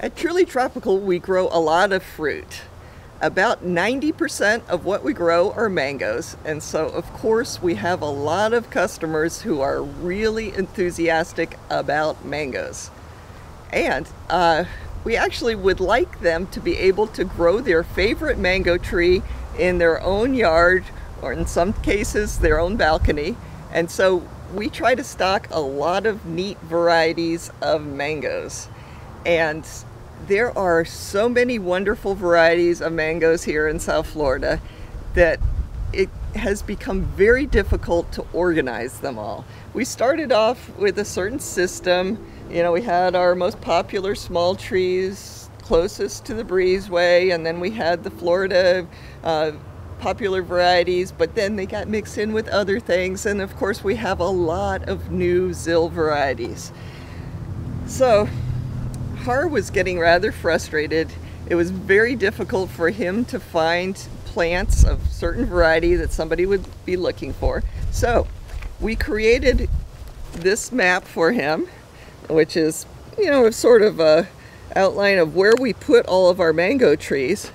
At Truly Tropical, we grow a lot of fruit. About 90% of what we grow are mangoes, and so of course we have a lot of customers who are really enthusiastic about mangoes. And we actually would like them to be able to grow their favorite mango tree in their own yard, or in some cases their own balcony. And so we try to stock a lot of neat varieties of mangoes. And there are so many wonderful varieties of mangoes here in South Florida that it has become very difficult to organize them all. We started off with a certain system. You know, we had our most popular small trees closest to the breezeway, and then we had the Florida popular varieties, but then they got mixed in with other things, and of course we have a lot of new ZIL varieties. So Har was getting rather frustrated. It was very difficult for him to find plants of certain variety that somebody would be looking for. So we created this map for him, which is, you know, sort of a outline of where we put all of our mango trees.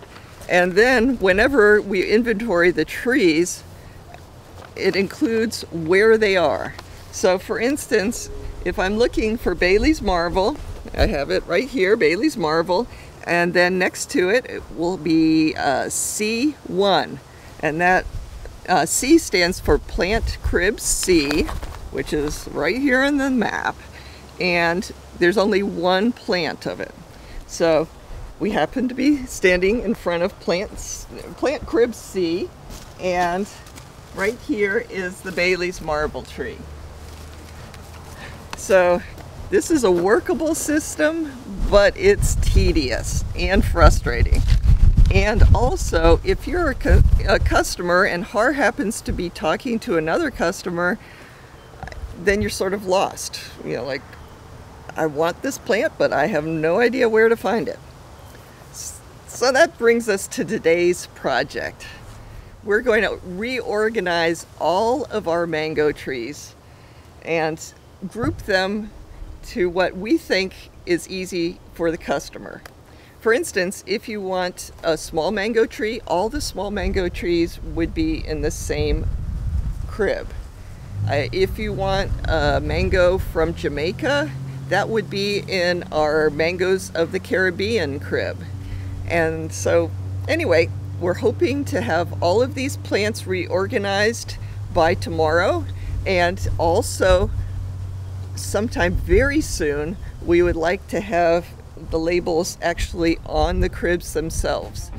And then whenever we inventory the trees, it includes where they are. So for instance, if I'm looking for Bailey's Marvel, I have it right here, Bailey's Marvel, and then next to it, it will be C1, and that C stands for Plant Crib C, which is right here in the map, and there's only one plant of it. So we happen to be standing in front of Plant Crib C, and right here is the Bailey's Marble tree. So this is a workable system, but it's tedious and frustrating. And also, if you're a customer and Har happens to be talking to another customer, then you're sort of lost. You know, like, I want this plant, but I have no idea where to find it. So that brings us to today's project. We're going to reorganize all of our mango trees and group them to what we think is easy for the customer. For instance, if you want a small mango tree, all the small mango trees would be in the same crib. If you want a mango from Jamaica, that would be in our Mangoes of the Caribbean crib. And so anyway, we're hoping to have all of these plants reorganized by tomorrow, and also sometime very soon we would like to have the labels actually on the cribs themselves.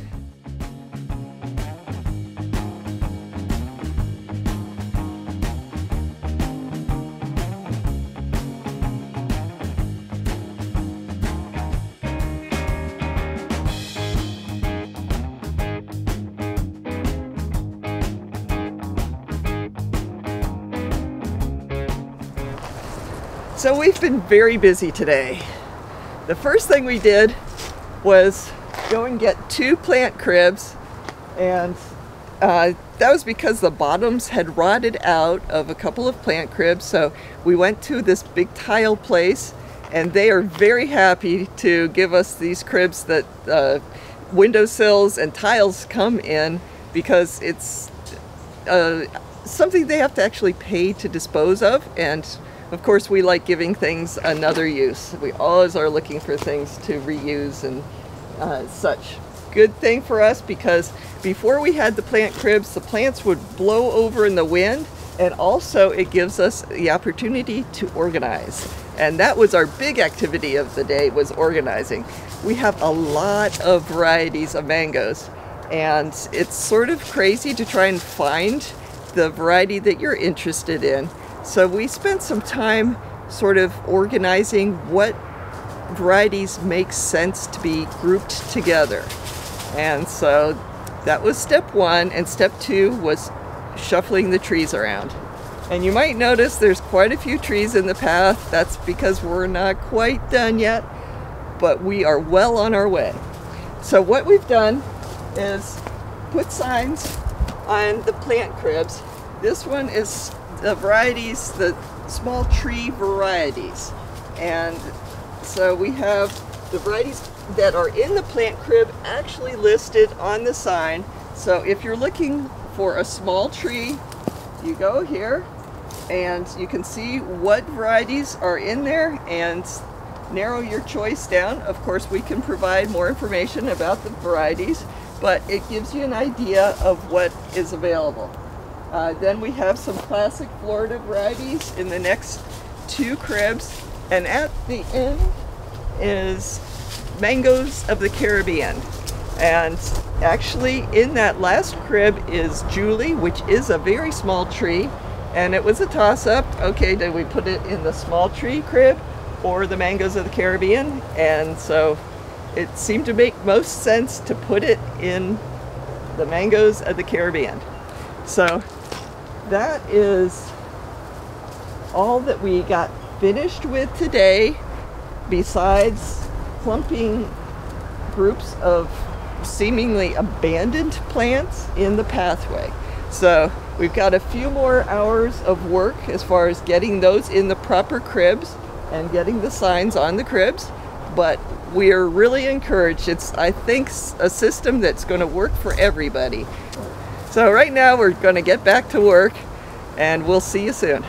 So we've been very busy today. The first thing we did was go and get 2 plant cribs, and that was because the bottoms had rotted out of a couple of plant cribs. So we went to this big tile place, and they are very happy to give us these cribs that windowsills and tiles come in, because it's something they have to actually pay to dispose of. And of course, we like giving things another use. We always are looking for things to reuse and such. Good thing for us, because before we had the plant cribs, the plants would blow over in the wind, and also it gives us the opportunity to organize. And that was our big activity of the day, was organizing. We have a lot of varieties of mangoes, and it's sort of crazy to try and find the variety that you're interested in. So we spent some time sort of organizing what varieties make sense to be grouped together. And so that was step 1, and step 2 was shuffling the trees around. And you might notice there's quite a few trees in the path. That's because we're not quite done yet, but we are well on our way. So what we've done is put signs on the plant cribs. This one is the varieties, the small tree varieties. And so we have the varieties that are in the plant crib actually listed on the sign. So if you're looking for a small tree, you go here and you can see what varieties are in there and narrow your choice down. Of course, we can provide more information about the varieties, but it gives you an idea of what is available. Then we have some classic Florida varieties in the next 2 cribs, and at the end is mangoes of the Caribbean. And actually in that last crib is Julie, which is a very small tree, and it was a toss-up. Okay, did we put it in the small tree crib or the mangoes of the Caribbean? And so it seemed to make most sense to put it in the mangoes of the Caribbean. So that is all that we got finished with today, besides clumping groups of seemingly abandoned plants in the pathway. So we've got a few more hours of work as far as getting those in the proper cribs and getting the signs on the cribs, but we are really encouraged. It's, I think, a system that's going to work for everybody. So right now we're going to get back to work, and we'll see you soon.